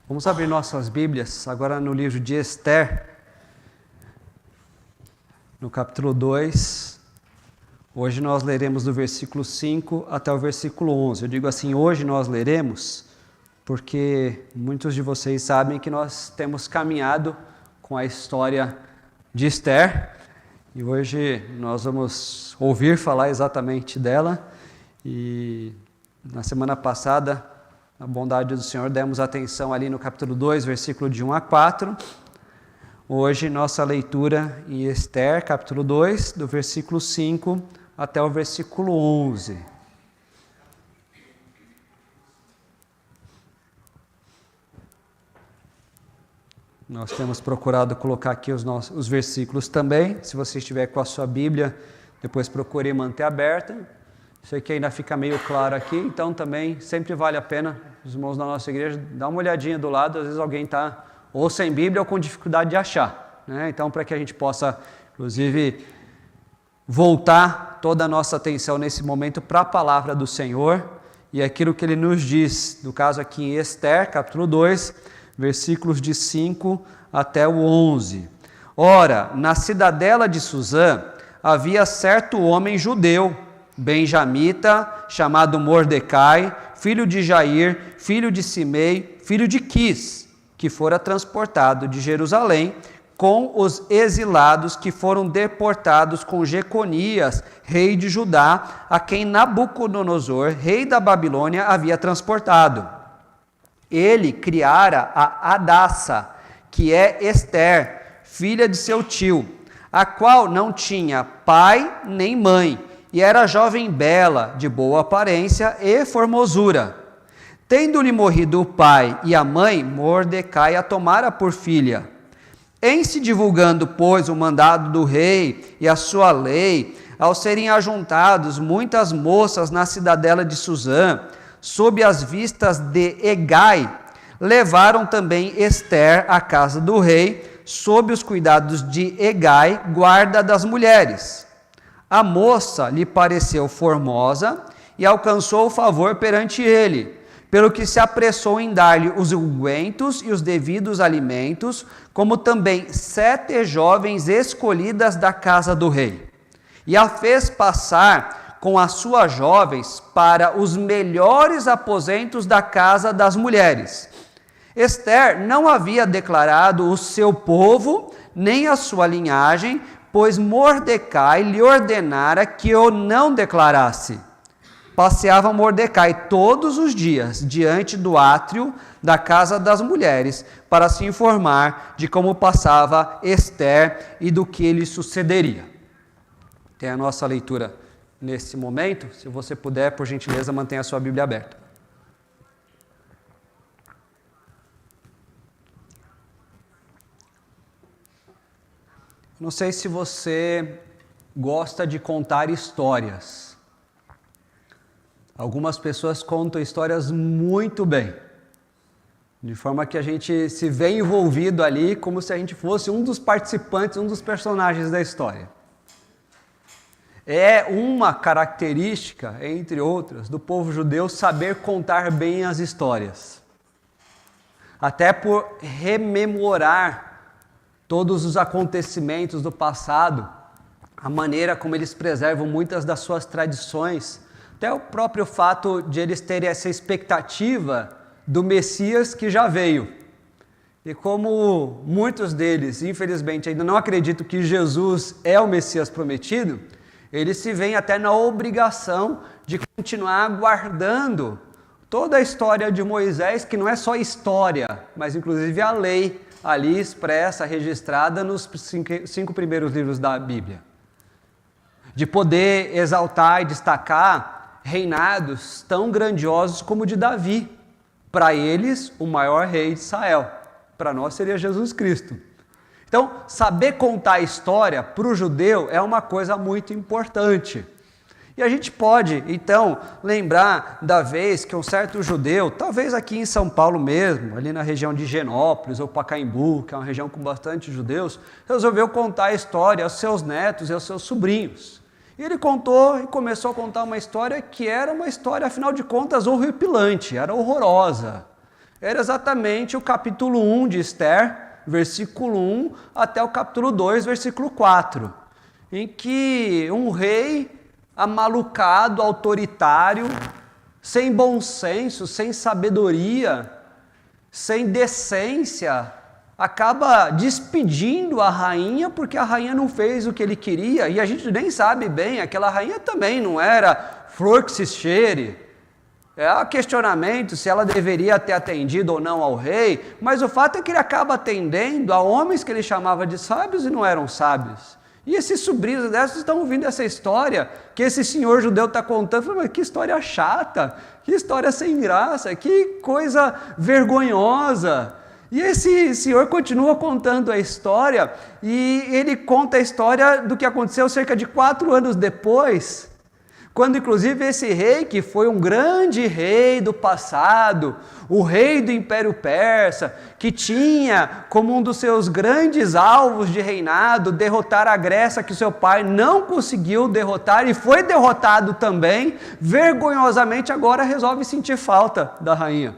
Vamos abrir nossas Bíblias agora no livro de Esther, no capítulo 2. Hoje nós leremos do versículo 5 até o versículo 11. Eu digo assim, hoje nós leremos, porque muitos de vocês sabem que nós temos caminhado com a história de Esther, e hoje nós vamos ouvir falar exatamente dela. E na semana passada, na bondade do Senhor, demos atenção ali no capítulo 2, versículo de 1 a 4. Hoje, nossa leitura em Esther, capítulo 2, do versículo 5 até o versículo 11. Nós temos procurado colocar aqui os versículos também. Se você estiver com a sua Bíblia, depois procure manter aberta. Sei que ainda fica meio claro aqui, então também sempre vale a pena, os irmãos da nossa igreja, dar uma olhadinha do lado, às vezes alguém está ou sem Bíblia ou com dificuldade de achar, né? Então, para que a gente possa, inclusive, voltar toda a nossa atenção nesse momento para a palavra do Senhor e aquilo que Ele nos diz, no caso aqui em Esther, capítulo 2, versículos de 5 até o 11. Ora, na cidadela de Suzã havia certo homem judeu, benjamita, chamado Mordecai, filho de Jair, filho de Simei, filho de Quis, que fora transportado de Jerusalém com os exilados que foram deportados com Jeconias, rei de Judá, a quem Nabucodonosor, rei da Babilônia, havia transportado. Ele criara a Hadassa, que é Esther, filha de seu tio, a qual não tinha pai nem mãe, e era jovem bela, de boa aparência e formosura. Tendo-lhe morrido o pai e a mãe, Mordecai a tomara por filha. Em se divulgando, pois, o mandado do rei e a sua lei, ao serem ajuntados muitas moças na cidadela de Suzã, sob as vistas de Hegai, levaram também Esther à casa do rei, sob os cuidados de Hegai, guarda das mulheres. A moça lhe pareceu formosa e alcançou o favor perante ele, pelo que se apressou em dar-lhe os ungüentos e os devidos alimentos, como também 7 jovens escolhidas da casa do rei. E a fez passar com as suas jovens para os melhores aposentos da casa das mulheres. Esther não havia declarado o seu povo, nem a sua linhagem, pois Mordecai lhe ordenara que o não declarasse. Passeava Mordecai todos os dias diante do átrio da casa das mulheres, para se informar de como passava Esther e do que lhe sucederia. Tem a nossa leitura nesse momento. Se você puder, por gentileza, mantenha a sua Bíblia aberta. Não sei se você gosta de contar histórias. Algumas pessoas contam histórias muito bem, de forma que a gente se vê envolvido ali como se a gente fosse um dos participantes, um dos personagens da história. É uma característica, entre outras, do povo judeu saber contar bem as histórias. Até por rememorar todos os acontecimentos do passado, a maneira como eles preservam muitas das suas tradições, até o próprio fato de eles terem essa expectativa do Messias que já veio. E como muitos deles, infelizmente, ainda não acreditam que Jesus é o Messias prometido, eles se veem até na obrigação de continuar guardando toda a história de Moisés, que não é só história, mas inclusive a lei ali expressa, registrada nos 5 primeiros livros da Bíblia. De poder exaltar e destacar reinados tão grandiosos como o de Davi. Para eles, o maior rei de Israel. Para nós seria Jesus Cristo. Então, saber contar a história para o judeu é uma coisa muito importante. E a gente pode, então, lembrar da vez que um certo judeu, talvez aqui em São Paulo mesmo, ali na região de Higienópolis ou Pacaembu, que é uma região com bastante judeus, resolveu contar a história aos seus netos e aos seus sobrinhos. E ele contou e começou a contar uma história que era uma história, afinal de contas, horripilante, era horrorosa. era exatamente o capítulo 1 de Esther, versículo 1 até o capítulo 2, versículo 4, em que um rei amalucado, autoritário, sem bom senso, sem sabedoria, sem decência, acaba despedindo a rainha porque a rainha não fez o que ele queria, e a gente nem sabe bem, aquela rainha também não era flor que se cheire. Há questionamento se ela deveria ter atendido ou não ao rei, mas o fato é que ele acaba atendendo a homens que ele chamava de sábios e não eram sábios. E esses sobrinhos dessas estão ouvindo essa história que esse senhor judeu está contando, mas que história chata, que história sem graça, que coisa vergonhosa. E esse senhor continua contando a história, e ele conta a história do que aconteceu cerca de 4 anos depois, quando inclusive esse rei, que foi um grande rei do passado, o rei do Império Persa, que tinha como um dos seus grandes alvos de reinado derrotar a Grécia, que seu pai não conseguiu derrotar e foi derrotado também, vergonhosamente agora resolve sentir falta da rainha.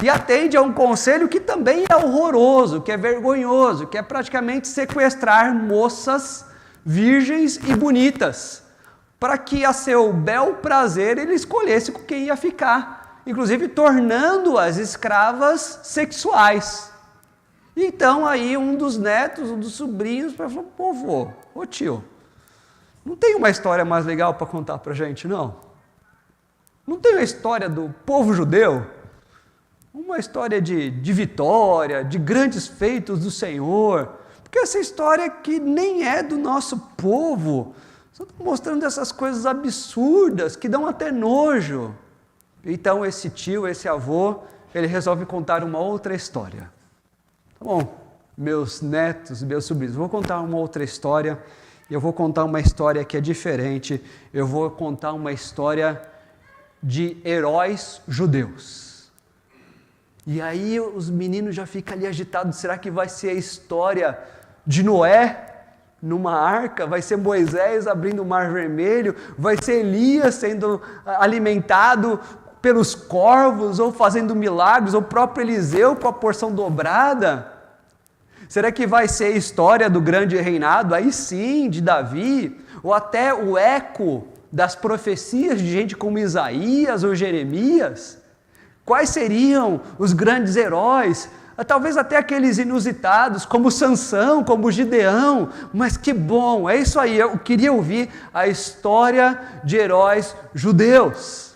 E atende a um conselho que também é horroroso, que é vergonhoso, que é praticamente sequestrar moças virgens e bonitas, para que a seu bel prazer ele escolhesse com quem ia ficar, inclusive tornando-as escravas sexuais. Então aí um dos netos, um dos sobrinhos, falou: pô, vô, ô tio, não tem uma história mais legal para contar para a gente, não? Não tem uma história do povo judeu? Uma história de vitória, de grandes feitos do Senhor? Porque essa história que nem é do nosso povo, só estou mostrando essas coisas absurdas que dão até nojo. Então esse tio, esse avô, ele resolve contar uma outra história. Tá bom, meus netos, meus sobrinhos, vou contar uma outra história. Eu vou contar uma história que é diferente. Eu vou contar uma história de heróis judeus. E aí os meninos já ficam ali agitados. Será que vai ser a história de Noé numa arca? Vai ser Moisés abrindo o Mar Vermelho? Vai ser Elias sendo alimentado pelos corvos, ou fazendo milagres, ou o próprio Eliseu com a porção dobrada? Será que vai ser a história do grande reinado, aí sim, de Davi? Ou até o eco das profecias de gente como Isaías ou Jeremias? Quais seriam os grandes heróis? Talvez até aqueles inusitados, como Sansão, como Gideão, mas que bom, é isso aí, eu queria ouvir a história de heróis judeus.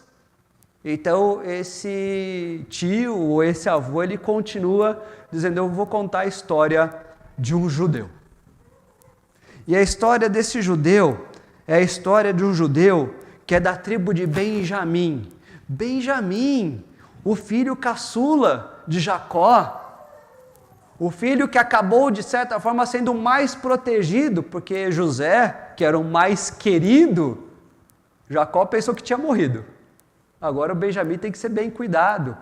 Então esse tio, ou esse avô, ele continua dizendo: eu vou contar a história de um judeu. E a história desse judeu é a história de um judeu que é da tribo de Benjamim. Benjamim, o filho caçula de Jacó, o filho que acabou, de certa forma, sendo mais protegido, porque José, que era o mais querido, Jacó pensou que tinha morrido. Agora o Benjamim tem que ser bem cuidado.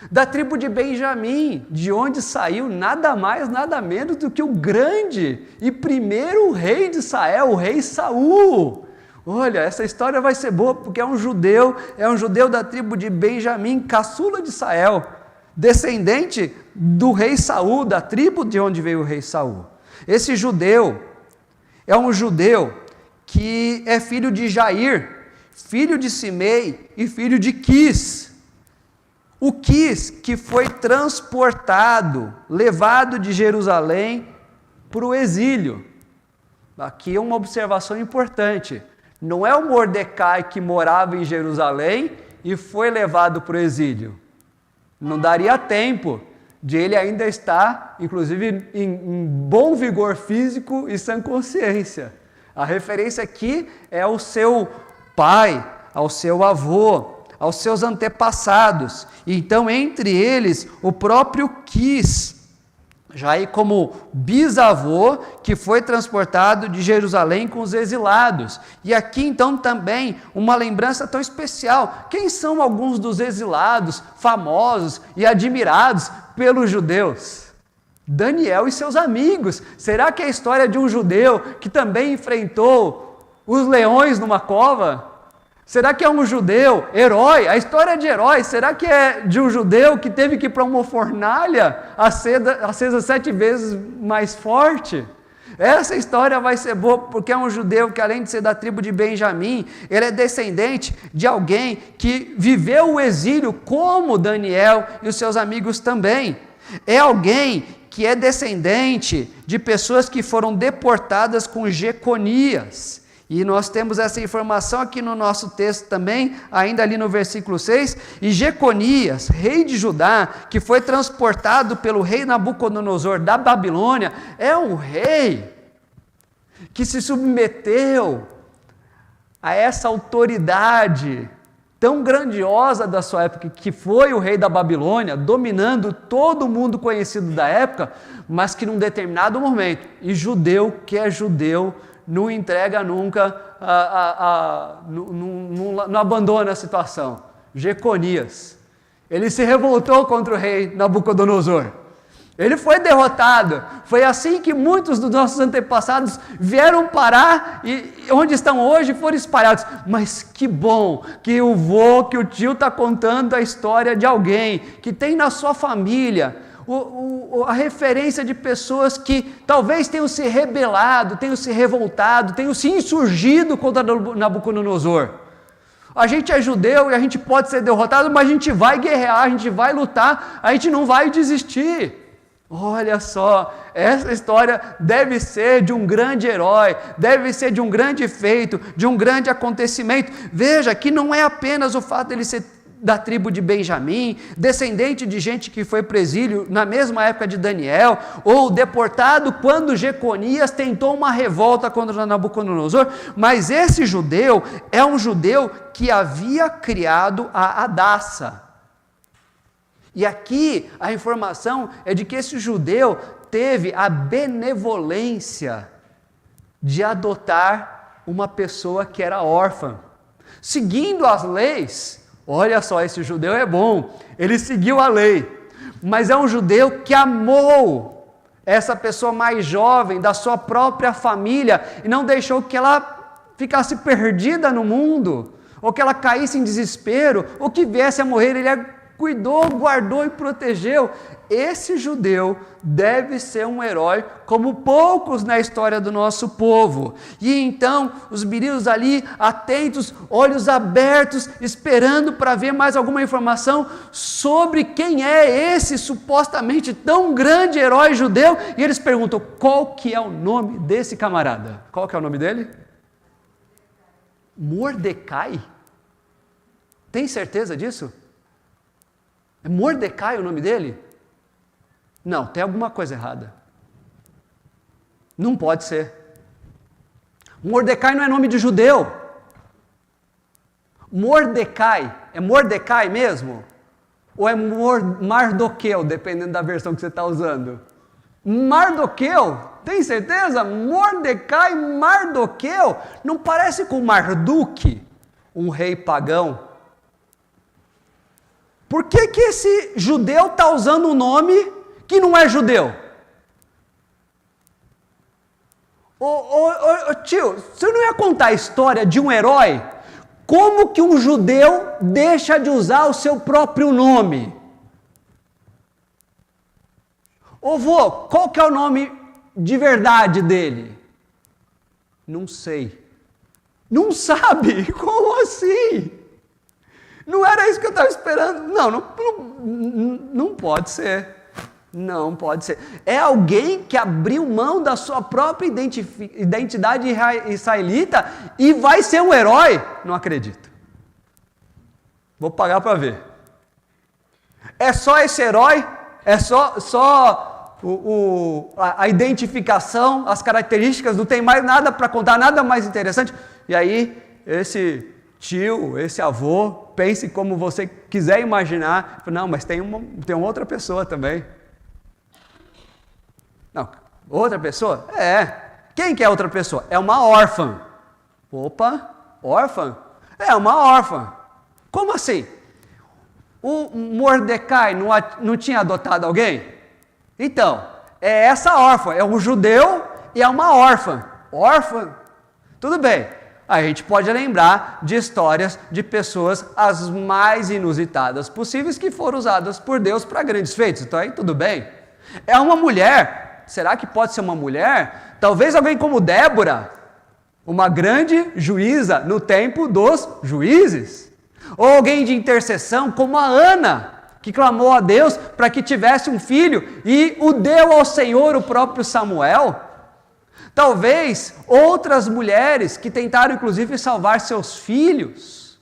Da tribo de Benjamim, de onde saiu nada mais, nada menos do que o grande e primeiro rei de Israel, o rei Saul. Olha, essa história vai ser boa, porque é um judeu da tribo de Benjamim, caçula de Israel, descendente do rei Saul, da tribo de onde veio o rei Saul. Esse judeu é um judeu que é filho de Jair, filho de Simei e filho de Quis. O Quis que foi transportado, levado de Jerusalém para o exílio. Aqui é uma observação importante. Não é o Mordecai que morava em Jerusalém e foi levado para o exílio. Não daria tempo de ele ainda estar, inclusive, em bom vigor físico e sã consciência. A referência aqui é ao seu pai, ao seu avô, aos seus antepassados. Então, entre eles, o próprio Quis, já aí como bisavô, que foi transportado de Jerusalém com os exilados. E aqui então também uma lembrança tão especial. Quem são alguns dos exilados famosos e admirados pelos judeus? Daniel e seus amigos. Será que é a história de um judeu que também enfrentou os leões numa cova? Será que é um judeu, herói? A história é de herói. Será que é de um judeu que teve que ir para uma fornalha acesa 7 vezes mais forte? Essa história vai ser boa porque é um judeu que, além de ser da tribo de Benjamim, ele é descendente de alguém que viveu o exílio como Daniel e os seus amigos também. É alguém que é descendente de pessoas que foram deportadas com Jeconias. E nós temos essa informação aqui no nosso texto também, ainda ali no versículo 6. E Jeconias, rei de Judá, que foi transportado pelo rei Nabucodonosor da Babilônia, é um rei que se submeteu a essa autoridade tão grandiosa da sua época, que foi o rei da Babilônia, dominando todo o mundo conhecido da época, mas que num determinado momento, e judeu que é judeu, não entrega nunca, não abandona a situação. Jeconias, ele se revoltou contra o rei Nabucodonosor. Ele foi derrotado. Foi assim que muitos dos nossos antepassados vieram parar e onde estão hoje foram espalhados. Mas que bom que o vô, que o tio está contando a história de alguém que tem na sua família a referência de pessoas que talvez tenham se rebelado, tenham se revoltado, tenham se insurgido contra Nabucodonosor. A gente é judeu e a gente pode ser derrotado, mas a gente vai guerrear, a gente vai lutar, a gente não vai desistir. Olha só, essa história deve ser de um grande herói, deve ser de um grande feito, de um grande acontecimento. Veja que não é apenas o fato dele ser da tribo de Benjamim, descendente de gente que foi para o exílio na mesma época de Daniel, ou deportado quando Jeconias tentou uma revolta contra Nabucodonosor, mas esse judeu é um judeu que havia criado a Hadassa. E aqui a informação é de que esse judeu teve a benevolência de adotar uma pessoa que era órfã. Seguindo as leis, olha só, esse judeu é bom, ele seguiu a lei, mas é um judeu que amou essa pessoa mais jovem, da sua própria família, e não deixou que ela ficasse perdida no mundo, ou que ela caísse em desespero, ou que viesse a morrer. Ele cuidou, guardou e protegeu. Esse judeu deve ser um herói como poucos na história do nosso povo. E então os meninos ali atentos, olhos abertos, esperando para ver mais alguma informação sobre quem é esse supostamente tão grande herói judeu, e eles perguntam: qual que é o nome desse camarada? Qual que é o nome dele? Mordecai? Tem certeza disso? É Mordecai o nome dele? Não, tem alguma coisa errada. Não pode ser. Mordecai não é nome de judeu. Mordecai, é Mordecai mesmo? Ou é Mardoqueu, dependendo da versão que você está usando? Mardoqueu? Tem certeza? Mordecai, Mardoqueu? Não parece com Marduk, um rei pagão? Por que que esse judeu está usando um nome que não é judeu? Tio, você não ia contar a história de um herói? Como que um judeu deixa de usar o seu próprio nome? Ô vô, qual que é o nome de verdade dele? Não sei. Não sabe? Como assim? Não era isso que eu estava esperando. Não pode ser. Não pode ser. É alguém que abriu mão da sua própria identidade israelita e vai ser um herói? Não acredito. Vou pagar para ver. É só esse herói? É só a identificação, as características? Não tem mais nada para contar, nada mais interessante? E aí, esse tio, esse avô, pense como você quiser imaginar. Não, mas tem uma outra pessoa também. Não, outra pessoa? É. Quem que é outra pessoa? É uma órfã. Opa, órfã? É uma órfã. Como assim? O Mordecai não tinha adotado alguém? Então, é essa órfã. É um judeu e é uma órfã. Órfã? Tudo bem. A gente pode lembrar de histórias de pessoas as mais inusitadas possíveis que foram usadas por Deus para grandes feitos. Então aí tudo bem. É uma mulher. Será que pode ser uma mulher? Talvez alguém como Débora, uma grande juíza no tempo dos juízes. Ou alguém de intercessão como a Ana, que clamou a Deus para que tivesse um filho e o deu ao Senhor, o próprio Samuel. Talvez outras mulheres que tentaram inclusive salvar seus filhos,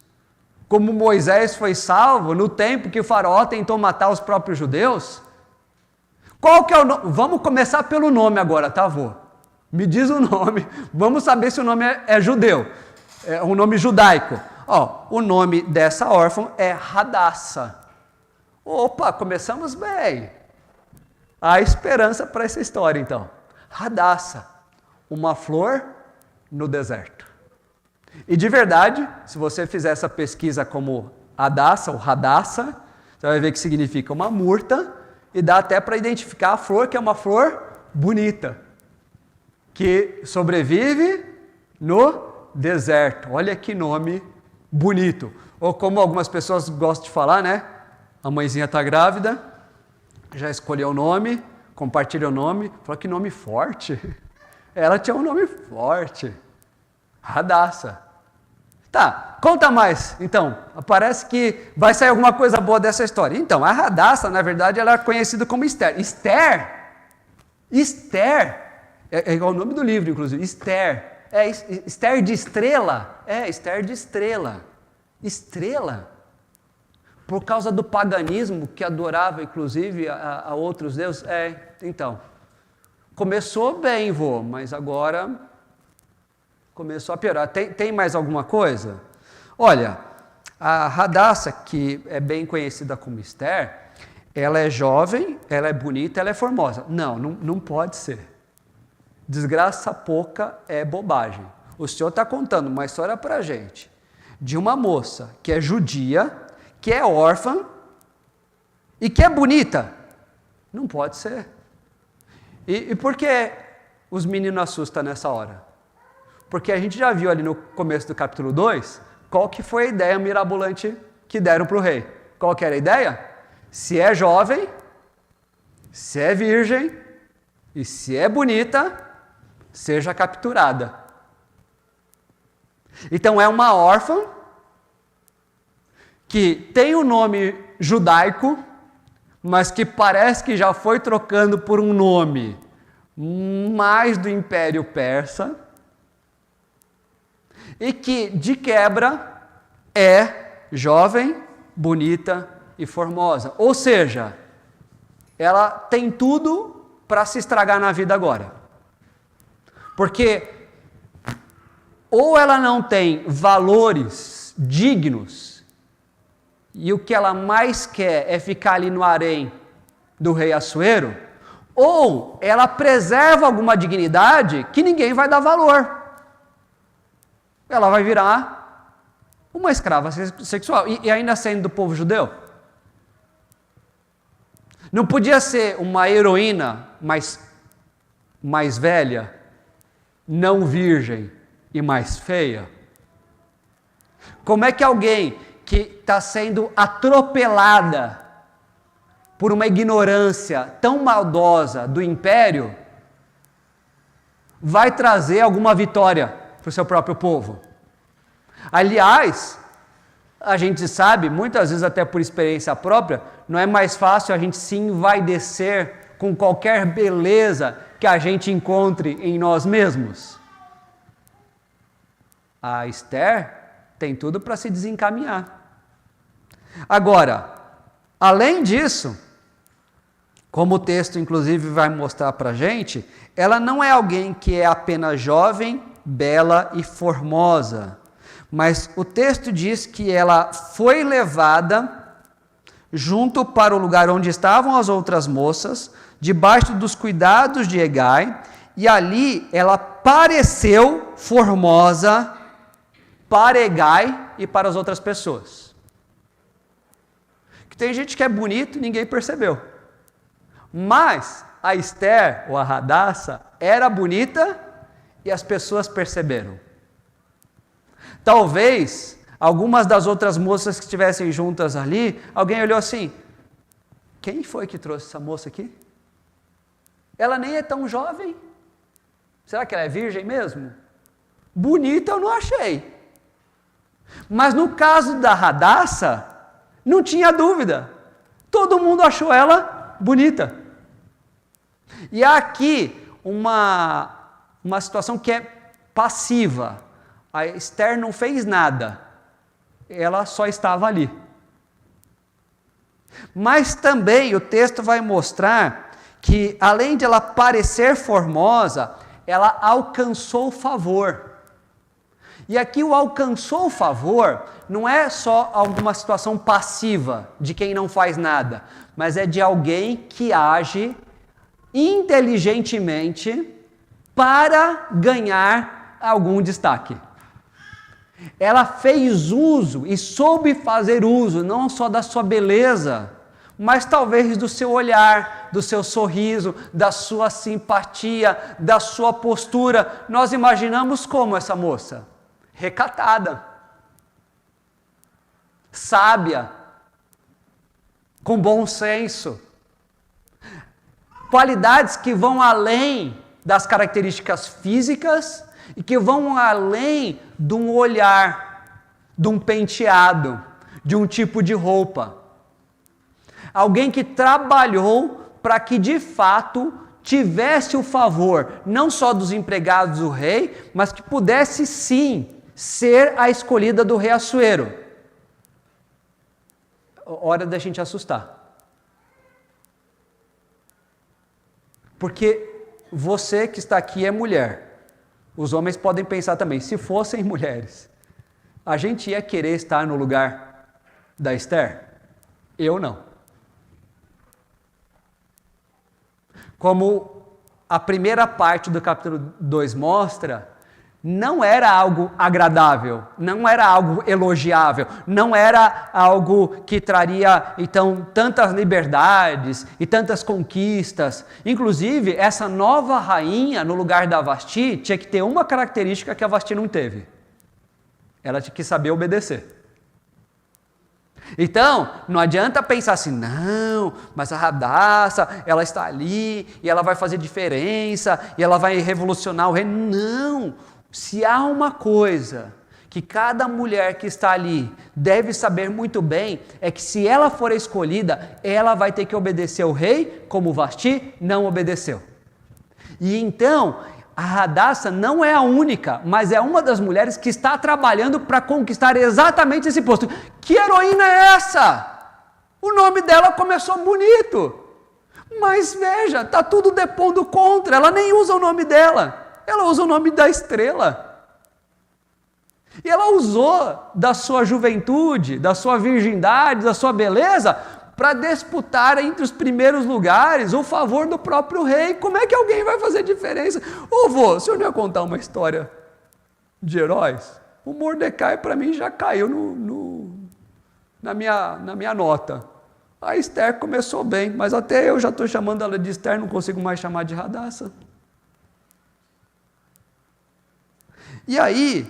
como Moisés foi salvo no tempo que o faraó tentou matar os próprios judeus. Qual que é o nome? Vamos começar pelo nome agora, tá, vô? Me diz o nome, vamos saber se o nome é judeu, é um nome judaico. O nome dessa órfã é Radassa. Opa, começamos bem. Há esperança para essa história então. Radassa, uma flor no deserto. E de verdade, se você fizer essa pesquisa como Hadassa ou Radassa, você vai ver que significa uma murta e dá até para identificar a flor, que é uma flor bonita, que sobrevive no deserto. Olha que nome bonito. Ou como algumas pessoas gostam de falar, né? A mãezinha está grávida, já escolheu o nome, compartilha o nome, falou que nome forte. Ela tinha um nome forte, Radassa. Tá, conta mais. Então, parece que vai sair alguma coisa boa dessa história. Então, a Radassa, na verdade, ela é conhecida como Esther. Esther, é igual o nome do livro, inclusive, Esther. Esther de estrela. Esther de estrela. Estrela. Por causa do paganismo que adorava, inclusive, a outros deuses. Então, começou bem, vô, mas agora começou a piorar. Tem mais alguma coisa? Olha, a Radassa, que é bem conhecida como Esther, ela é jovem, ela é bonita, ela é formosa. Não pode ser. Desgraça pouca é bobagem. O Senhor está contando uma história para a gente de uma moça que é judia, que é órfã e que é bonita. Não pode ser. E por que os meninos assustam nessa hora? Porque a gente já viu ali no começo do capítulo 2, qual que foi a ideia mirabolante que deram para o rei. Qual que era a ideia? Se é jovem, se é virgem e se é bonita, seja capturada. Então é uma órfã que tem o nome judaico, mas que parece que já foi trocando por um nome mais do Império Persa, e que, de quebra, é jovem, bonita e formosa. Ou seja, ela tem tudo para se estragar na vida agora. Porque ou ela não tem valores dignos, e o que ela mais quer é ficar ali no harém do rei Assuero, ou ela preserva alguma dignidade que ninguém vai dar valor. Ela vai virar uma escrava sexual, e ainda sendo do povo judeu. Não podia ser uma heroína mais velha, não virgem e mais feia? Como é que alguém que está sendo atropelada por uma ignorância tão maldosa do império vai trazer alguma vitória para o seu próprio povo? Aliás, a gente sabe, muitas vezes até por experiência própria, não é mais fácil a gente se envaidecer com qualquer beleza que a gente encontre em nós mesmos? A Esther tem tudo para se desencaminhar. Agora, além disso, como o texto inclusive vai mostrar para a gente, ela não é alguém que é apenas jovem, bela e formosa, mas o texto diz que ela foi levada junto para o lugar onde estavam as outras moças, debaixo dos cuidados de Hegai, e ali ela pareceu formosa para Hegai e para as outras pessoas. Que tem gente que é bonito e ninguém percebeu. Mas a Esther, ou a Radassa, era bonita e as pessoas perceberam. Talvez algumas das outras moças que estivessem juntas ali, alguém olhou assim: quem foi que trouxe essa moça aqui? Ela nem é tão jovem. Será que ela é virgem mesmo? Bonita eu não achei. Mas no caso da Radassa, não tinha dúvida. Todo mundo achou ela bonita. E há aqui uma situação que é passiva. A Esther não fez nada. Ela só estava ali. Mas também o texto vai mostrar que, além de ela parecer formosa, ela alcançou favor. E aqui o alcançou favor não é só alguma situação passiva de quem não faz nada, mas é de alguém que age inteligentemente para ganhar algum destaque. Ela fez uso e soube fazer uso não só da sua beleza, mas talvez do seu olhar, do seu sorriso, da sua simpatia, da sua postura. Nós imaginamos como essa moça? Recatada, sábia, com bom senso, qualidades que vão além das características físicas e que vão além de um olhar, de um penteado, de um tipo de roupa. Alguém que trabalhou para que de fato tivesse o favor, não só dos empregados do rei, mas que pudesse sim ser a escolhida do rei Assuero. Hora da gente assustar. Porque você que está aqui é mulher. Os homens podem pensar também, se fossem mulheres, a gente ia querer estar no lugar da Esther? Eu não. Como a primeira parte do capítulo 2 mostra, não era algo agradável, não era algo elogiável, não era algo que traria, então, tantas liberdades e tantas conquistas. Inclusive, essa nova rainha, no lugar da Vasti, tinha que ter uma característica que a Vasti não teve. Ela tinha que saber obedecer. Então, não adianta pensar assim, não, mas a Radassa, ela está ali, e ela vai fazer diferença, e ela vai revolucionar o reino. Não! Se há uma coisa que cada mulher que está ali deve saber muito bem, é que se ela for escolhida, ela vai ter que obedecer ao rei, como Vasti não obedeceu. E então, a Radassa não é a única, mas é uma das mulheres que está trabalhando para conquistar exatamente esse posto. Que heroína é essa? O nome dela começou bonito, mas veja, está tudo depondo contra, ela nem usa o nome dela. Ela usa o nome da estrela. E ela usou da sua juventude, da sua virgindade, da sua beleza, para disputar entre os primeiros lugares o favor do próprio rei. Como é que alguém vai fazer diferença? Ô vô, o senhor não ia contar uma história de heróis? O Mordecai, para mim, já caiu na minha nota. A Esther começou bem, mas até eu já estou chamando ela de Esther, não consigo mais chamar de Radassa. E aí,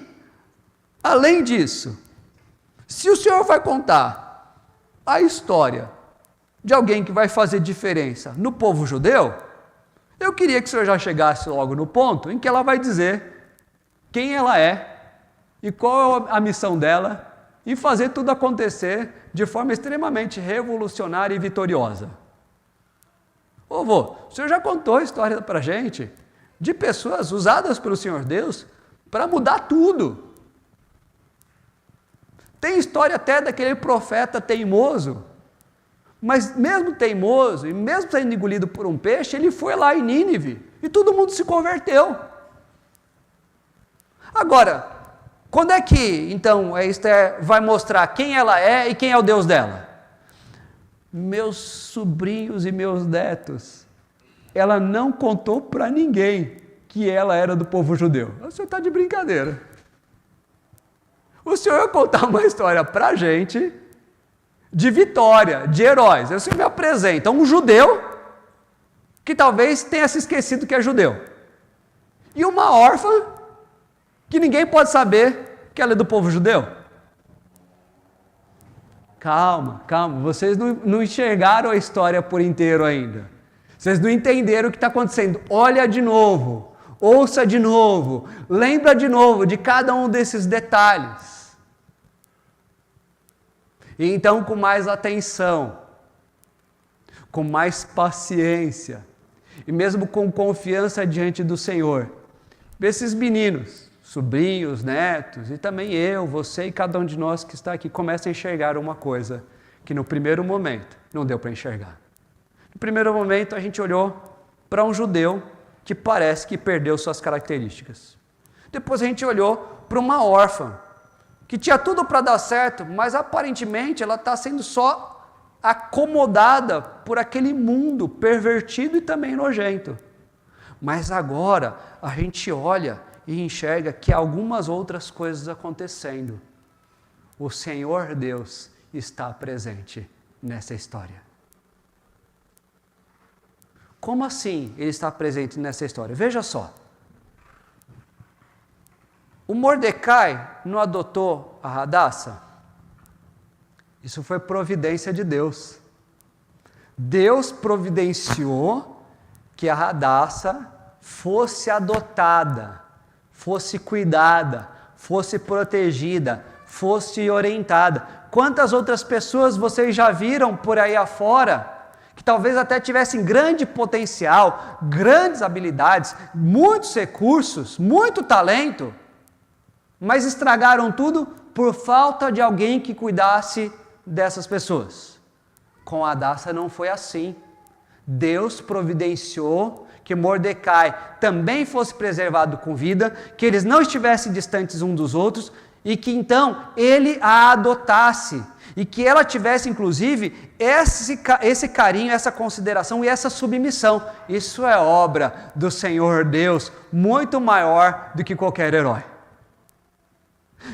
além disso, se o senhor vai contar a história de alguém que vai fazer diferença no povo judeu, eu queria que o senhor já chegasse logo no ponto em que ela vai dizer quem ela é e qual é a missão dela e fazer tudo acontecer de forma extremamente revolucionária e vitoriosa. Ô vô, o senhor já contou a história para a gente de pessoas usadas pelo Senhor Deus para mudar tudo. Tem história até daquele profeta teimoso, mas mesmo teimoso e mesmo sendo engolido por um peixe, ele foi lá em Nínive e todo mundo se converteu. Agora, quando é que então a Esther vai mostrar quem ela é e quem é o Deus dela? Meus sobrinhos e meus netos, ela não contou para ninguém que ela era do povo judeu. O senhor está de brincadeira. O senhor ia contar uma história para a gente de vitória, de heróis. O senhor me apresenta um judeu que talvez tenha se esquecido que é judeu. E uma órfã que ninguém pode saber que ela é do povo judeu? Calma, vocês não enxergaram a história por inteiro ainda. Vocês não entenderam o que está acontecendo. Olha de novo, ouça de novo, lembra de novo de cada um desses detalhes. E então, com mais atenção, com mais paciência, e mesmo com confiança diante do Senhor, esses meninos, sobrinhos, netos, e também eu, você e cada um de nós que está aqui, começa a enxergar uma coisa que no primeiro momento não deu para enxergar. No primeiro momento a gente olhou para um judeu que parece que perdeu suas características. Depois a gente olhou para uma órfã, que tinha tudo para dar certo, mas aparentemente ela está sendo só acomodada por aquele mundo pervertido e também nojento. Mas agora a gente olha e enxerga que há algumas outras coisas acontecendo. O Senhor Deus está presente nessa história. Como assim Ele está presente nessa história? Veja só. O Mordecai não adotou a Hadassa? Isso foi providência de Deus. Deus providenciou que a Hadassa fosse adotada, fosse cuidada, fosse protegida, fosse orientada. Quantas outras pessoas vocês já viram por aí afora que talvez até tivessem grande potencial, grandes habilidades, muitos recursos, muito talento, mas estragaram tudo por falta de alguém que cuidasse dessas pessoas? Com a Hadassa não foi assim. Deus providenciou que Mordecai também fosse preservado com vida, que eles não estivessem distantes uns dos outros e que então ele a adotasse e que ela tivesse inclusive esse carinho, essa consideração e essa submissão. Isso é obra do Senhor Deus, muito maior do que qualquer herói.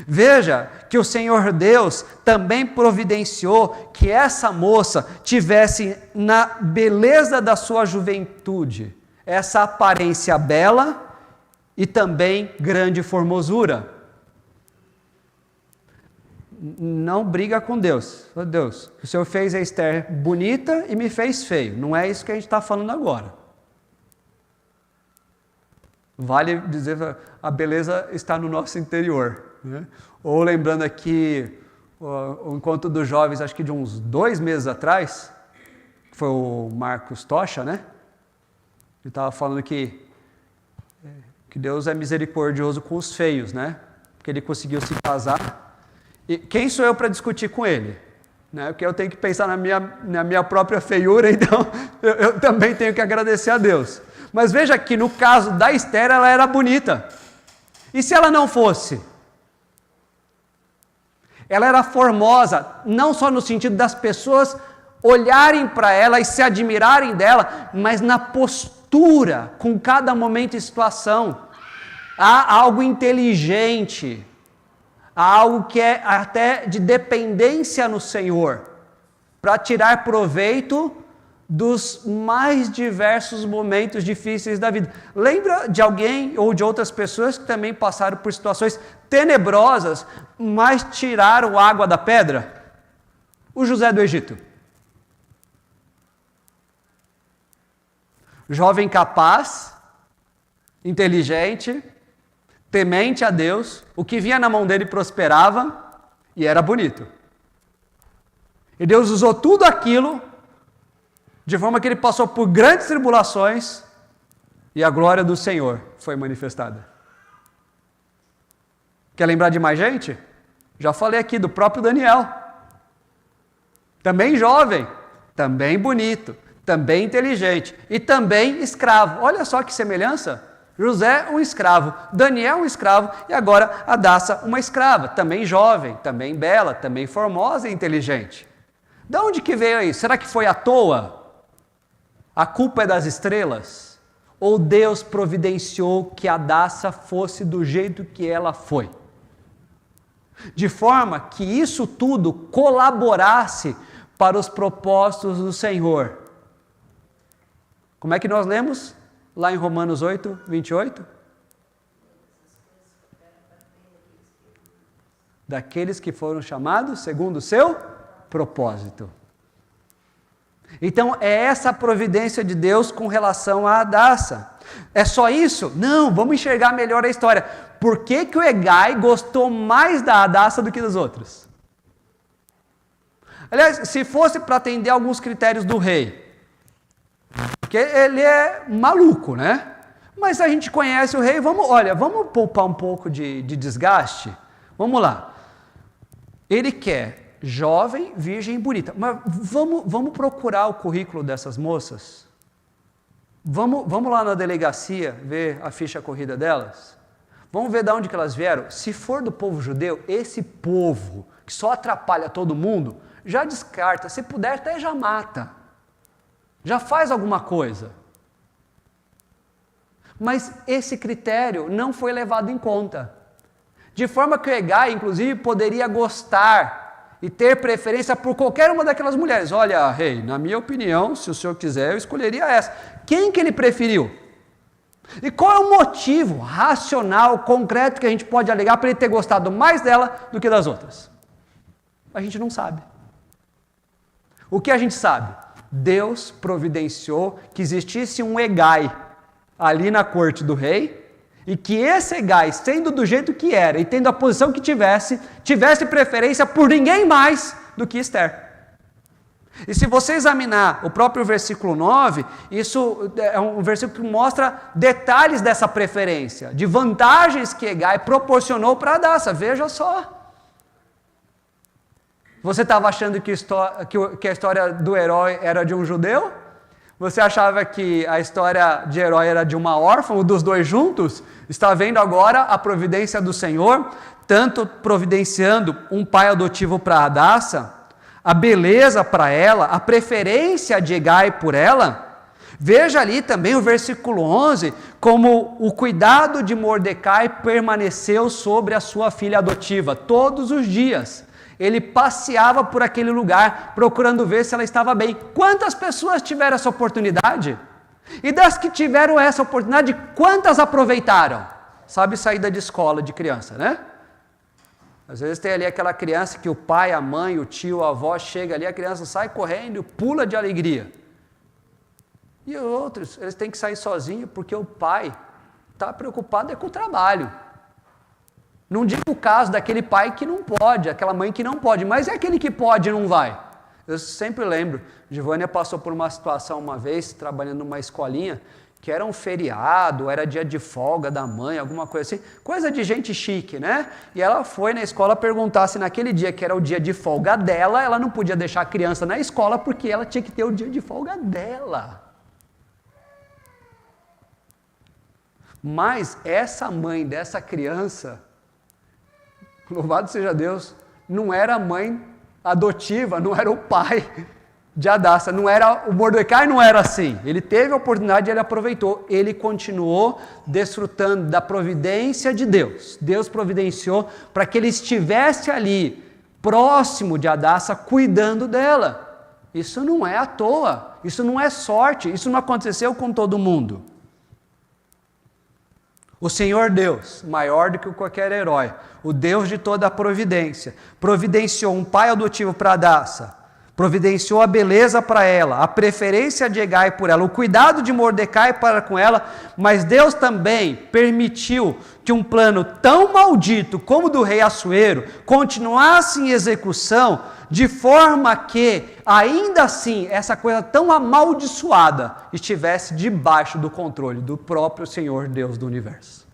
Veja que o Senhor Deus também providenciou que essa moça tivesse na beleza da sua juventude, essa aparência bela e também grande formosura. Não briga com Deus. Deus, o Senhor fez a Esther bonita e me fez feio. Não é isso que a gente está falando agora. Vale dizer, a beleza está no nosso interior. Né? Ou lembrando aqui o encontro dos jovens, acho que de uns 2 meses atrás, que foi o Marcos Tocha, né? Ele estava falando que Deus é misericordioso com os feios, né? Porque ele conseguiu se casar. E quem sou eu para discutir com ele? Né? Porque eu tenho que pensar na minha própria feiura, então eu também tenho que agradecer a Deus. Mas veja que no caso da Esther, ela era bonita. E se ela não fosse? Ela era formosa, não só no sentido das pessoas olharem para ela e se admirarem dela, mas na postura, com cada momento e situação. Há algo inteligente, há algo que é até de dependência no Senhor, para tirar proveito dos mais diversos momentos difíceis da vida. Lembra de alguém ou de outras pessoas que também passaram por situações tenebrosas, mas tiraram água da pedra? O José do Egito. Jovem capaz, inteligente, temente a Deus, o que vinha na mão dele prosperava e era bonito. E Deus usou tudo aquilo de forma que ele passou por grandes tribulações e a glória do Senhor foi manifestada. Quer lembrar de mais gente? Já falei aqui do próprio Daniel. Também jovem, também bonito, também inteligente e também escravo. Olha só que semelhança. José, um escravo, Daniel, um escravo, e agora Hadassa, uma escrava, também jovem, também bela, também formosa e inteligente. De onde que veio isso? Será que foi à toa? A culpa é das estrelas? Ou Deus providenciou que Hadassa fosse do jeito que ela foi? De forma que isso tudo colaborasse para os propósitos do Senhor. Como é que nós lemos? Lá em Romanos 8, 28. daqueles que foram chamados segundo o seu propósito. Então, é essa a providência de Deus com relação a Hadassah. É só isso? Não, vamos enxergar melhor a história. Por que que o Hegai gostou mais da Hadassah do que dos outros? Aliás, se fosse para atender alguns critérios do rei, porque ele é maluco, né? Mas a gente conhece o rei, vamos poupar um pouco de desgaste? Vamos lá. Ele quer jovem, virgem e bonita. Mas vamos procurar o currículo dessas moças? Vamos lá na delegacia ver a ficha corrida delas? Vamos ver de onde que elas vieram? Se for do povo judeu, esse povo que só atrapalha todo mundo, já descarta. Se puder, até já mata. Já faz alguma coisa. Mas esse critério não foi levado em conta. De forma que o Hegai, inclusive, poderia gostar e ter preferência por qualquer uma daquelas mulheres. Olha, rei, na minha opinião, se o senhor quiser, eu escolheria essa. Quem que ele preferiu? E qual é o motivo racional, concreto, que a gente pode alegar para ele ter gostado mais dela do que das outras? A gente não sabe. O que a gente sabe? Deus providenciou que existisse um Hegai ali na corte do rei, e que esse Hegai, sendo do jeito que era e tendo a posição que tivesse preferência por ninguém mais do que Esther. E se você examinar o próprio versículo 9, isso é um versículo que mostra detalhes dessa preferência, de vantagens que Hegai proporcionou para Hadassah. Veja só. Você estava achando que a história do herói era de um judeu? Você achava que a história de herói era de uma órfã, ou dos dois juntos? Está vendo agora a providência do Senhor, tanto providenciando um pai adotivo para Hadassah, a beleza para ela, a preferência de Hegai por ela. Veja ali também o versículo 11, como o cuidado de Mordecai permaneceu sobre a sua filha adotiva todos os dias. Ele passeava por aquele lugar, procurando ver se ela estava bem. Quantas pessoas tiveram essa oportunidade? E das que tiveram essa oportunidade, quantas aproveitaram? Sabe, saída de escola de criança, né? Às vezes tem ali aquela criança que o pai, a mãe, o tio, a avó chega ali, a criança sai correndo, pula de alegria. E outros, eles têm que sair sozinhos porque o pai está preocupado com o trabalho. Não digo o caso daquele pai que não pode, aquela mãe que não pode, mas é aquele que pode e não vai. Eu sempre lembro, Giovânia passou por uma situação uma vez, trabalhando numa escolinha, que era um feriado, era dia de folga da mãe, alguma coisa assim, coisa de gente chique, né? E ela foi na escola perguntar se naquele dia, que era o dia de folga dela, ela não podia deixar a criança na escola, porque ela tinha que ter o dia de folga dela. Mas essa mãe dessa criança, louvado seja Deus, não era a mãe adotiva, não era o pai de Hadassah, o Mordecai não era assim. Ele teve a oportunidade e ele aproveitou. Ele continuou desfrutando da providência de Deus. Deus providenciou para que ele estivesse ali, próximo de Hadassah, cuidando dela. Isso não é à toa, isso não é sorte, isso não aconteceu com todo mundo. O Senhor Deus, maior do que qualquer herói, o Deus de toda a providência, providenciou um pai adotivo para Hadassah, providenciou a beleza para ela, a preferência de Hegai por ela, o cuidado de Mordecai para com ela, mas Deus também permitiu que um plano tão maldito como o do rei Assuero continuasse em execução, de forma que, ainda assim, essa coisa tão amaldiçoada estivesse debaixo do controle do próprio Senhor Deus do universo.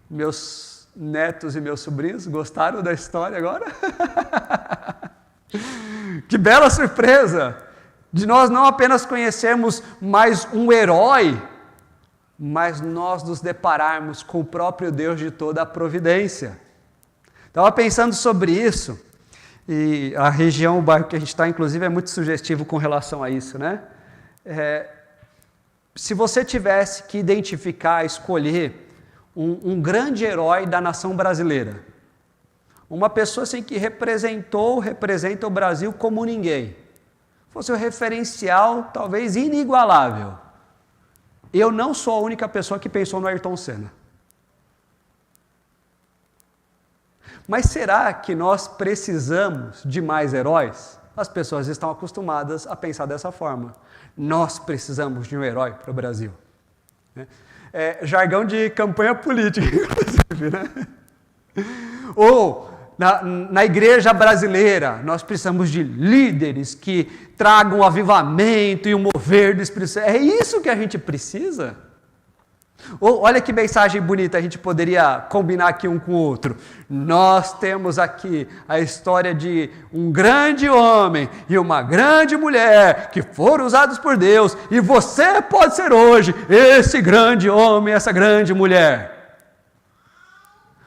Meus netos e meus sobrinhos gostaram da história agora? Que bela surpresa! De nós não apenas conhecermos mais um herói, mas nós nos depararmos com o próprio Deus de toda a providência. Estava pensando sobre isso, e a região, o bairro que a gente está, inclusive, é muito sugestivo com relação a isso, né? Se você tivesse que identificar, escolher um grande herói da nação brasileira, uma pessoa assim, que representa o Brasil como ninguém, fosse um referencial talvez inigualável. Eu não sou a única pessoa que pensou no Ayrton Senna. Mas será que nós precisamos de mais heróis? As pessoas estão acostumadas a pensar dessa forma. Nós precisamos de um herói para o Brasil. Jargão de campanha política, inclusive, né? Ou, na igreja brasileira, nós precisamos de líderes que tragam o avivamento e o mover do Espírito Santo. É isso que a gente precisa? Ou, olha que mensagem bonita, a gente poderia combinar aqui um com o outro. Nós temos aqui a história de um grande homem e uma grande mulher que foram usados por Deus, e você pode ser hoje esse grande homem, essa grande mulher.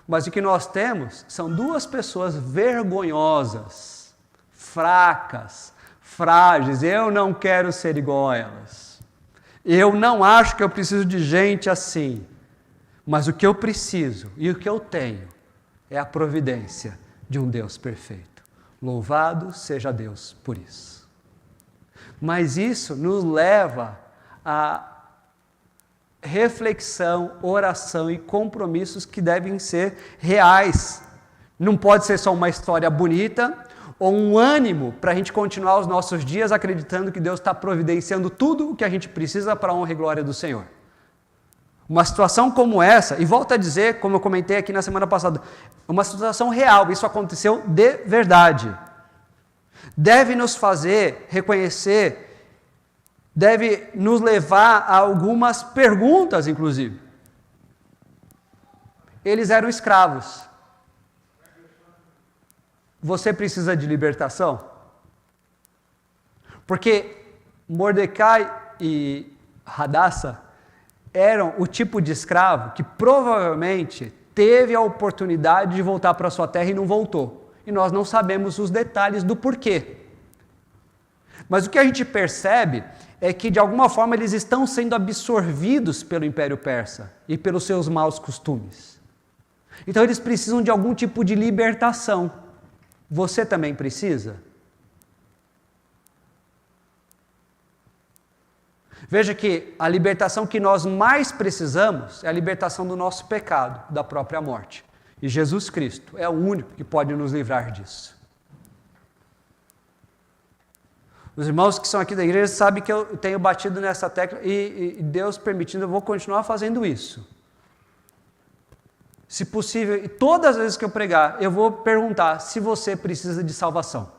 Mas o que nós temos são duas pessoas vergonhosas, fracas, frágeis. Eu não quero ser igual a elas. Eu não acho que eu preciso de gente assim, mas o que eu preciso e o que eu tenho é a providência de um Deus perfeito. Louvado seja Deus por isso. Mas isso nos leva a reflexão, oração e compromissos que devem ser reais. Não pode ser só uma história bonita, ou um ânimo para a gente continuar os nossos dias acreditando que Deus está providenciando tudo o que a gente precisa para a honra e glória do Senhor. Uma situação como essa, e volto a dizer, como eu comentei aqui na semana passada, uma situação real, isso aconteceu de verdade. Deve nos fazer reconhecer, deve nos levar a algumas perguntas, inclusive. Eles eram escravos. Você precisa de libertação? Porque Mordecai e Hadassah eram o tipo de escravo que provavelmente teve a oportunidade de voltar para sua terra e não voltou. E nós não sabemos os detalhes do porquê. Mas o que a gente percebe é que de alguma forma eles estão sendo absorvidos pelo Império Persa e pelos seus maus costumes. Então eles precisam de algum tipo de libertação. Você também precisa? Veja que a libertação que nós mais precisamos é a libertação do nosso pecado, da própria morte. E Jesus Cristo é o único que pode nos livrar disso. Os irmãos que são aqui da igreja sabem que eu tenho batido nessa tecla e Deus permitindo, eu vou continuar fazendo isso. Se possível, e todas as vezes que eu pregar, eu vou perguntar se você precisa de salvação.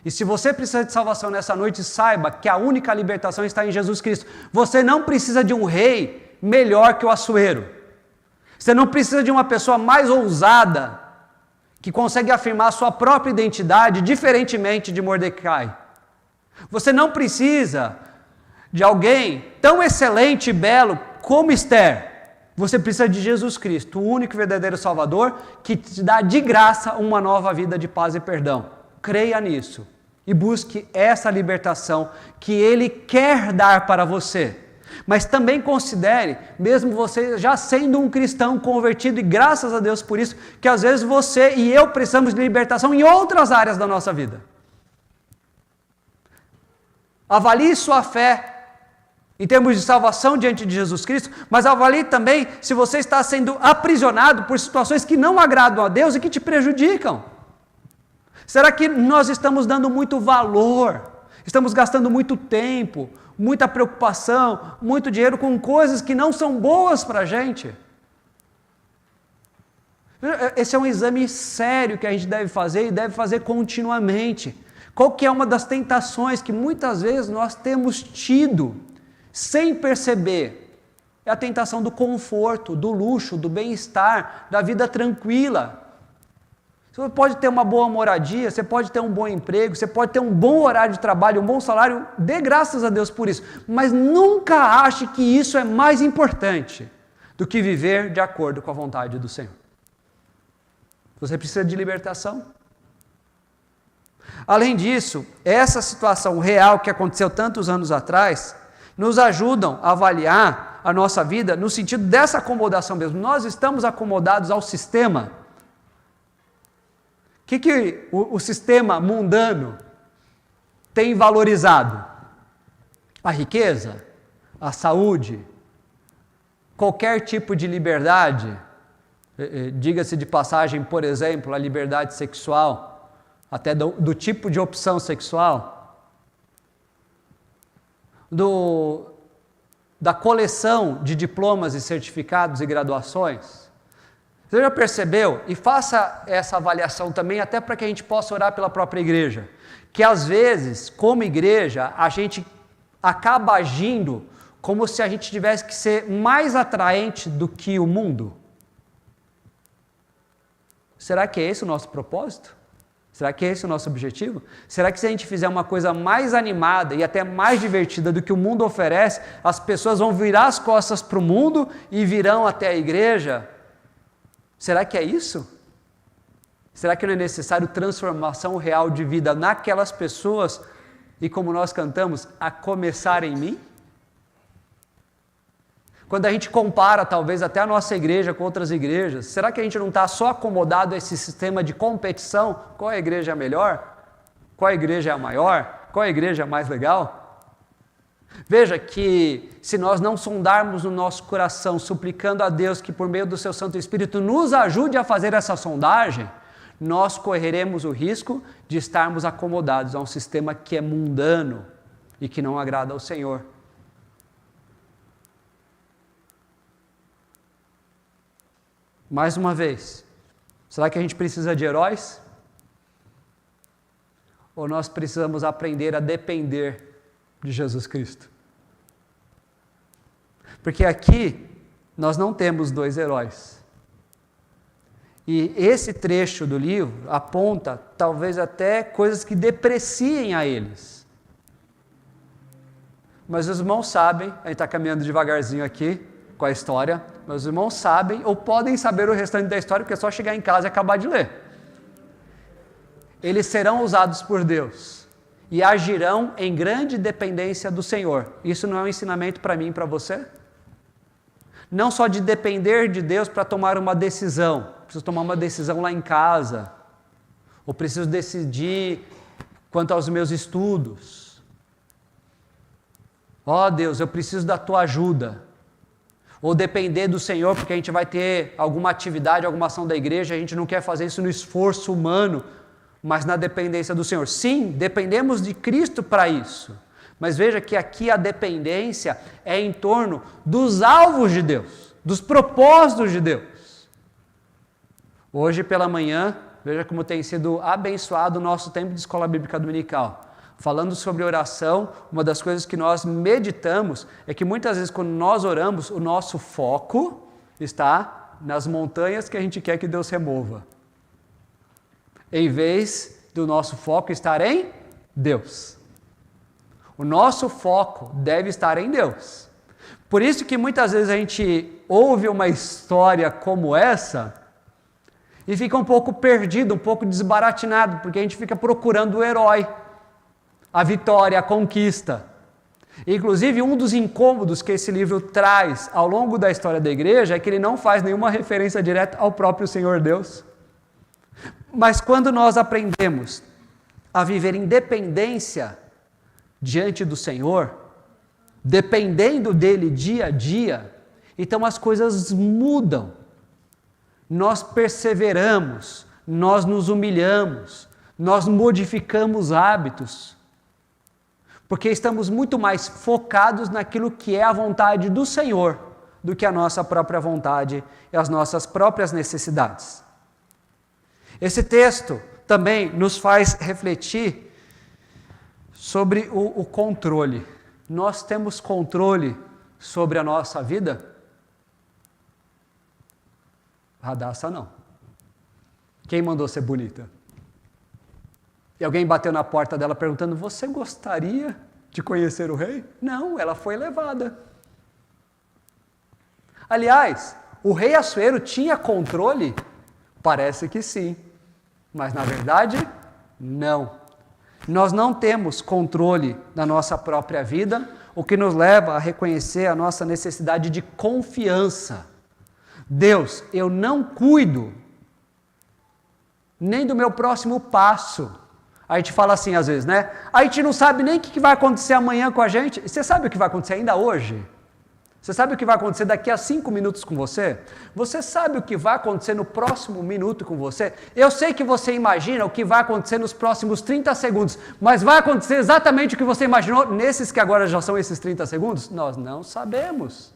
E se você precisa de salvação nessa noite, saiba que a única libertação está em Jesus Cristo. Você não precisa de um rei melhor que o Assuero. Você não precisa de uma pessoa mais ousada, que consegue afirmar a sua própria identidade, diferentemente de Mordecai. Você não precisa de alguém tão excelente e belo como Esther. Você precisa de Jesus Cristo, o único e verdadeiro Salvador, que te dá de graça uma nova vida de paz e perdão. Creia nisso e busque essa libertação que Ele quer dar para você. Mas também considere, mesmo você já sendo um cristão convertido, e graças a Deus por isso, que às vezes você e eu precisamos de libertação em outras áreas da nossa vida. Avalie sua fé em termos de salvação diante de Jesus Cristo, mas avalie também se você está sendo aprisionado por situações que não agradam a Deus e que te prejudicam. Será que nós estamos dando muito valor, estamos gastando muito tempo, muita preocupação, muito dinheiro com coisas que não são boas para a gente? Esse é um exame sério que a gente deve fazer e deve fazer continuamente. Qual que é uma das tentações que muitas vezes nós temos tido sem perceber? É a tentação do conforto, do luxo, do bem-estar, da vida tranquila. Você pode ter uma boa moradia, você pode ter um bom emprego, você pode ter um bom horário de trabalho, um bom salário, dê graças a Deus por isso, mas nunca ache que isso é mais importante do que viver de acordo com a vontade do Senhor. Você precisa de libertação. Além disso, essa situação real que aconteceu tantos anos atrás, nos ajudam a avaliar a nossa vida no sentido dessa acomodação mesmo. Nós estamos acomodados ao sistema. O que o sistema mundano tem valorizado? A riqueza, a saúde, qualquer tipo de liberdade, Diga-se de passagem, por exemplo, a liberdade sexual, até do tipo de opção sexual, da coleção de diplomas e certificados e graduações. Você já percebeu? E faça essa avaliação também, até para que a gente possa orar pela própria igreja. Que às vezes, como igreja, a gente acaba agindo como se a gente tivesse que ser mais atraente do que o mundo. Será que é esse o nosso propósito? Será que é esse o nosso objetivo? Será que se a gente fizer uma coisa mais animada e até mais divertida do que o mundo oferece, as pessoas vão virar as costas para o mundo e virão até a igreja? Será que é isso? Será que não é necessário transformação real de vida naquelas pessoas e, como nós cantamos, a começar em mim? Quando a gente compara talvez até a nossa igreja com outras igrejas, será que a gente não está só acomodado a esse sistema de competição? Qual é a igreja melhor? Qual a igreja é a maior? Qual a igreja é a mais legal? Veja que se nós não sondarmos no nosso coração, suplicando a Deus que por meio do seu Santo Espírito nos ajude a fazer essa sondagem, nós correremos o risco de estarmos acomodados a um sistema que é mundano e que não agrada ao Senhor. Mais uma vez, será que a gente precisa de heróis? Ou nós precisamos aprender a depender de Jesus Cristo? Porque aqui nós não temos dois heróis. E esse trecho do livro aponta talvez até coisas que depreciem a eles. Mas os irmãos sabem, a gente está caminhando devagarzinho aqui com a história, mas os irmãos sabem ou podem saber o restante da história, porque é só chegar em casa e acabar de ler. Eles serão usados por Deus e agirão em grande dependência do Senhor. Isso não é um ensinamento para mim e para você? Não só de depender de Deus para tomar uma decisão. Preciso tomar uma decisão lá em casa. Ou preciso decidir quanto aos meus estudos. Ó Deus, eu preciso da tua ajuda. Ou depender do Senhor, porque a gente vai ter alguma atividade, alguma ação da igreja, a gente não quer fazer isso no esforço humano, mas na dependência do Senhor. Sim, dependemos de Cristo para isso. Mas veja que aqui a dependência é em torno dos alvos de Deus, dos propósitos de Deus. Hoje pela manhã, veja como tem sido abençoado o nosso tempo de escola bíblica dominical. Falando sobre oração, uma das coisas que nós meditamos é que muitas vezes quando nós oramos, o nosso foco está nas montanhas que a gente quer que Deus remova. Em vez do nosso foco estar em Deus. O nosso foco deve estar em Deus. Por isso que muitas vezes a gente ouve uma história como essa e fica um pouco perdido, um pouco desbaratinado, porque a gente fica procurando o herói, a vitória, a conquista. Inclusive, um dos incômodos que esse livro traz ao longo da história da igreja é que ele não faz nenhuma referência direta ao próprio Senhor Deus. Mas quando nós aprendemos a viver em dependência diante do Senhor, dependendo dele dia a dia, então as coisas mudam. Nós perseveramos, nós nos humilhamos, nós modificamos hábitos, porque estamos muito mais focados naquilo que é a vontade do Senhor do que a nossa própria vontade e as nossas próprias necessidades. Esse texto também nos faz refletir sobre o controle. Nós temos controle sobre a nossa vida? Radassa não. Quem mandou ser bonita? E alguém bateu na porta dela perguntando, você gostaria de conhecer o rei? Não, ela foi levada. Aliás, o rei Assuero tinha controle? Parece que sim, mas na verdade, não. Nós não temos controle da nossa própria vida, o que nos leva a reconhecer a nossa necessidade de confiança. Deus, eu não cuido nem do meu próximo passo. A gente fala assim às vezes, né? A gente não sabe nem o que vai acontecer amanhã com a gente. Você sabe o que vai acontecer ainda hoje? Você sabe o que vai acontecer daqui a 5 minutos com você? Você sabe o que vai acontecer no próximo minuto com você? Eu sei que você imagina o que vai acontecer nos próximos 30 segundos, mas vai acontecer exatamente o que você imaginou nesses que agora já são esses 30 segundos? Nós não sabemos.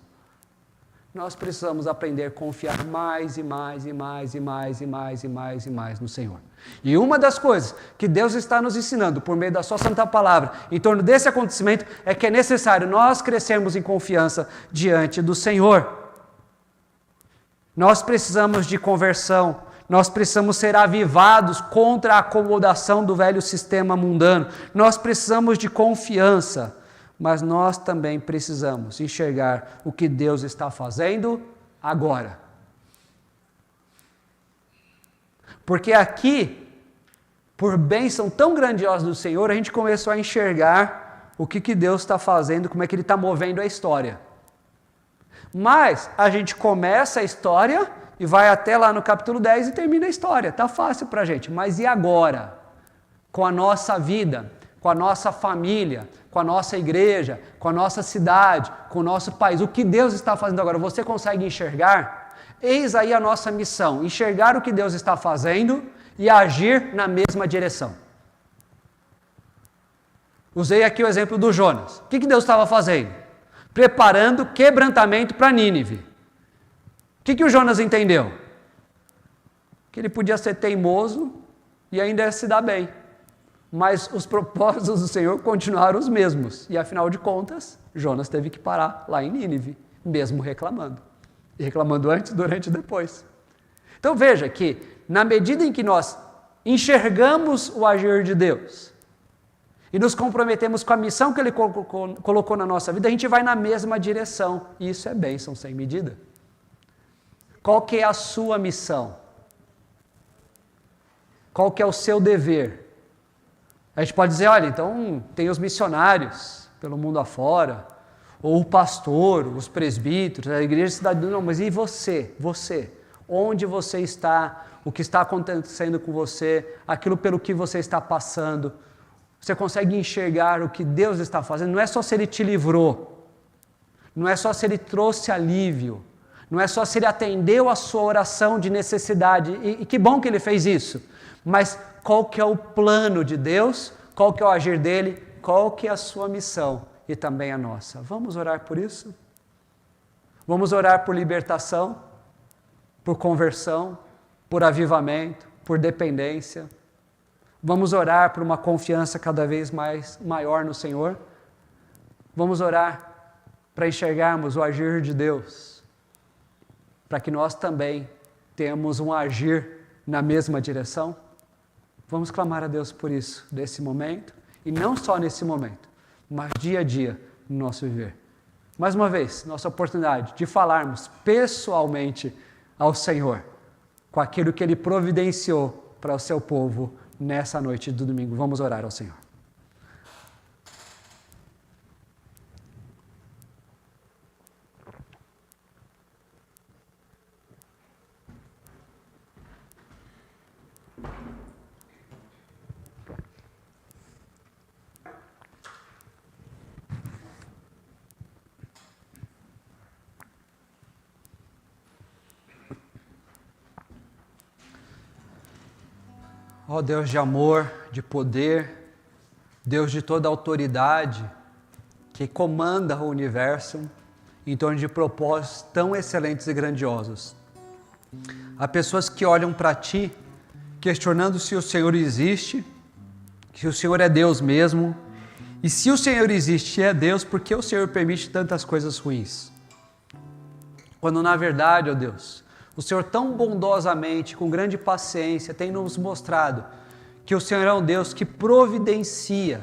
Nós precisamos aprender a confiar mais e mais e mais e mais e mais e mais e mais no Senhor. E uma das coisas que Deus está nos ensinando por meio da sua santa palavra em torno desse acontecimento é que é necessário nós crescermos em confiança diante do Senhor. Nós precisamos de conversão, nós precisamos ser avivados contra a acomodação do velho sistema mundano, nós precisamos de confiança. Mas nós também precisamos enxergar o que Deus está fazendo agora. Porque aqui, por bênção tão grandiosa do Senhor, a gente começou a enxergar o que Deus está fazendo, como é que Ele está movendo a história. Mas a gente começa a história e vai até lá no capítulo 10 e termina a história. Está fácil para a gente. Mas e agora? Com a nossa vida, com a nossa família, com a nossa igreja, com a nossa cidade, com o nosso país. O que Deus está fazendo agora, você consegue enxergar? Eis aí a nossa missão, enxergar o que Deus está fazendo e agir na mesma direção. Usei aqui o exemplo do Jonas. O que Deus estava fazendo? Preparando quebrantamento para Nínive. O que o Jonas entendeu? Que ele podia ser teimoso e ainda ia se dar bem. Mas os propósitos do Senhor continuaram os mesmos. E afinal de contas, Jonas teve que parar lá em Nínive, mesmo reclamando. E reclamando antes, durante e depois. Então veja que, na medida em que nós enxergamos o agir de Deus e nos comprometemos com a missão que Ele colocou na nossa vida, a gente vai na mesma direção. E isso é bênção sem medida. Qual que é a sua missão? Qual que é o seu dever? A gente pode dizer, olha, então tem os missionários pelo mundo afora, ou o pastor, os presbíteros, a igreja cidadã, não, mas e você? Você? Onde você está? O que está acontecendo com você? Aquilo pelo que você está passando? Você consegue enxergar o que Deus está fazendo? Não é só se Ele te livrou, não é só se Ele trouxe alívio, não é só se Ele atendeu a sua oração de necessidade, e que bom que Ele fez isso, mas qual que é o plano de Deus, qual que é o agir dEle, qual que é a sua missão e também a nossa. Vamos orar por isso? Vamos orar por libertação, por conversão, por avivamento, por dependência. Vamos orar por uma confiança cada vez maior no Senhor. Vamos orar para enxergarmos o agir de Deus, para que nós também tenhamos um agir na mesma direção. Vamos clamar a Deus por isso, nesse momento, e não só nesse momento, mas dia a dia no nosso viver. Mais uma vez, nossa oportunidade de falarmos pessoalmente ao Senhor, com aquilo que Ele providenciou para o seu povo nessa noite do domingo. Vamos orar ao Senhor. Ó Deus de amor, de poder, Deus de toda autoridade, que comanda o universo em torno de propósitos tão excelentes e grandiosos. Há pessoas que olham para Ti, questionando se o Senhor existe, se o Senhor é Deus mesmo, e se o Senhor existe e é Deus, por que o Senhor permite tantas coisas ruins? Quando na verdade, ó Deus, o Senhor tão bondosamente, com grande paciência, tem nos mostrado que o Senhor é um Deus que providencia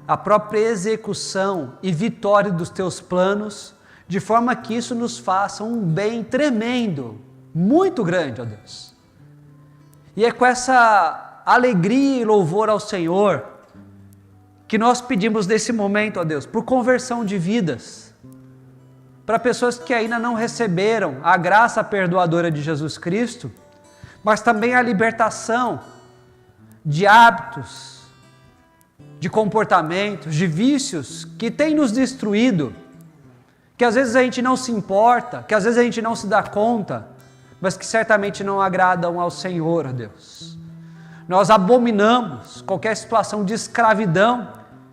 a própria execução e vitória dos Teus planos, de forma que isso nos faça um bem tremendo, muito grande, ó Deus. E é com essa alegria e louvor ao Senhor que nós pedimos nesse momento, ó Deus, por conversão de vidas, para pessoas que ainda não receberam a graça perdoadora de Jesus Cristo, mas também a libertação de hábitos, de comportamentos, de vícios que têm nos destruído, que às vezes a gente não se importa, que às vezes a gente não se dá conta, mas que certamente não agradam ao Senhor, ó Deus. Nós abominamos qualquer situação de escravidão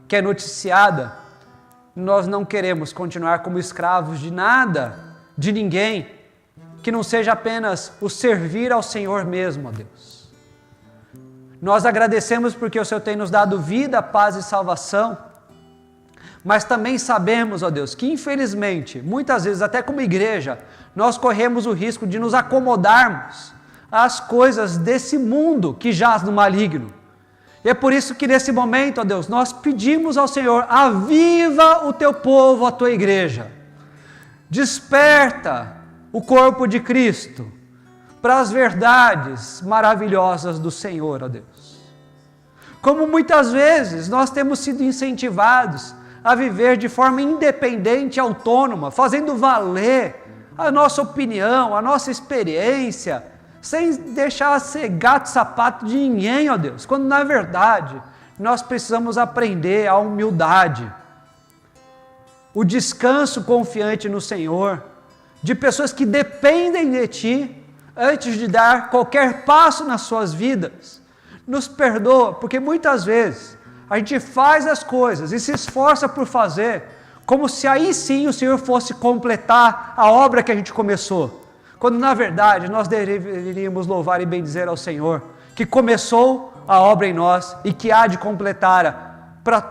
que é noticiada. Nós não queremos continuar como escravos de nada, de ninguém, que não seja apenas o servir ao Senhor mesmo, ó Deus. Nós agradecemos porque o Senhor tem nos dado vida, paz e salvação, mas também sabemos, ó Deus, que infelizmente, muitas vezes até como igreja, nós corremos o risco de nos acomodarmos às coisas desse mundo que jaz no maligno. E é por isso que nesse momento, ó Deus, nós pedimos ao Senhor, aviva o teu povo, a tua igreja. Desperta o corpo de Cristo para as verdades maravilhosas do Senhor, ó Deus. Como muitas vezes nós temos sido incentivados a viver de forma independente e autônoma, fazendo valer a nossa opinião, a nossa experiência, sem deixar ser gato sapato de ninguém, ó Deus, quando na verdade nós precisamos aprender a humildade, o descanso confiante no Senhor, de pessoas que dependem de Ti, antes de dar qualquer passo nas suas vidas. Nos perdoa, porque muitas vezes a gente faz as coisas e se esforça por fazer, como se aí sim o Senhor fosse completar a obra que a gente começou, quando na verdade nós deveríamos louvar e bendizer ao Senhor, que começou a obra em nós e que há de completar para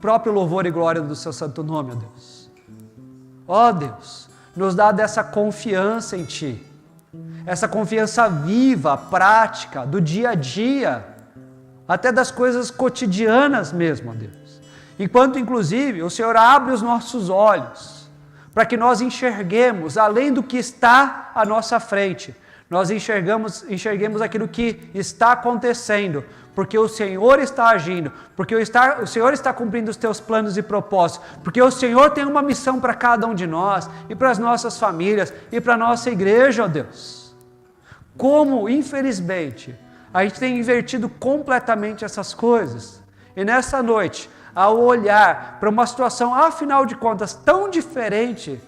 próprio louvor e glória do seu santo nome, ó Deus. Ó Deus, nos dá dessa confiança em Ti, essa confiança viva, prática, do dia a dia, até das coisas cotidianas mesmo, ó Deus. Enquanto, inclusive, o Senhor abre os nossos olhos, para que nós enxerguemos, além do que está à nossa frente, nós enxerguemos aquilo que está acontecendo, porque o Senhor está agindo, porque o Senhor está cumprindo os teus planos e propósitos, porque o Senhor tem uma missão para cada um de nós, e para as nossas famílias, e para a nossa igreja, ó Deus. Como, infelizmente, a gente tem invertido completamente essas coisas. E nessa noite, ao olhar para uma situação, afinal de contas, tão diferente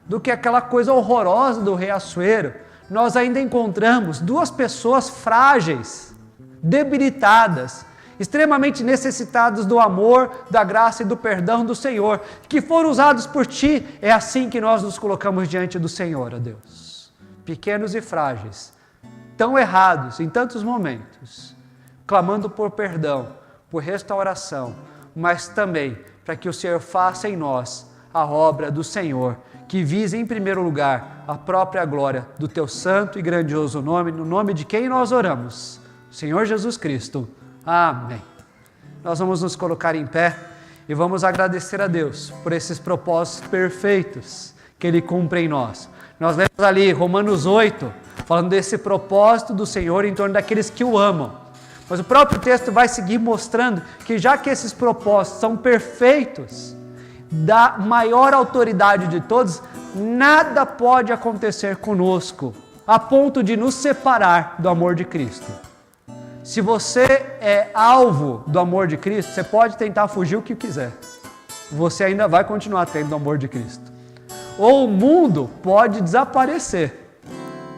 do que aquela coisa horrorosa do Rei Assuero, nós ainda encontramos duas pessoas frágeis, debilitadas, extremamente necessitadas do amor, da graça e do perdão do Senhor, que foram usados por Ti. É assim que nós nos colocamos diante do Senhor, ó Deus. Pequenos e frágeis, tão errados em tantos momentos, clamando por perdão, por restauração, mas também para que o Senhor faça em nós a obra do Senhor, que visa em primeiro lugar a própria glória do Teu santo e grandioso nome, no nome de quem nós oramos, Senhor Jesus Cristo. Amém. Nós vamos nos colocar em pé e vamos agradecer a Deus por esses propósitos perfeitos que Ele cumpre em nós. Nós lemos ali Romanos 8, falando desse propósito do Senhor em torno daqueles que o amam. Mas o próprio texto vai seguir mostrando que já que esses propósitos são perfeitos, da maior autoridade de todos, nada pode acontecer conosco, a ponto de nos separar do amor de Cristo. Se você é alvo do amor de Cristo, você pode tentar fugir o que quiser. Você ainda vai continuar tendo o amor de Cristo. Ou o mundo pode desaparecer.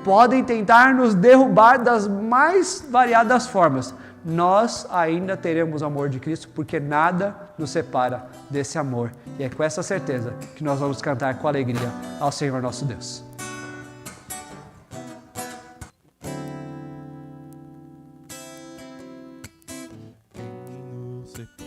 Podem tentar nos derrubar das mais variadas formas. Nós ainda teremos o amor de Cristo, porque nada nos separa desse amor. E é com essa certeza que nós vamos cantar com alegria ao Senhor nosso Deus.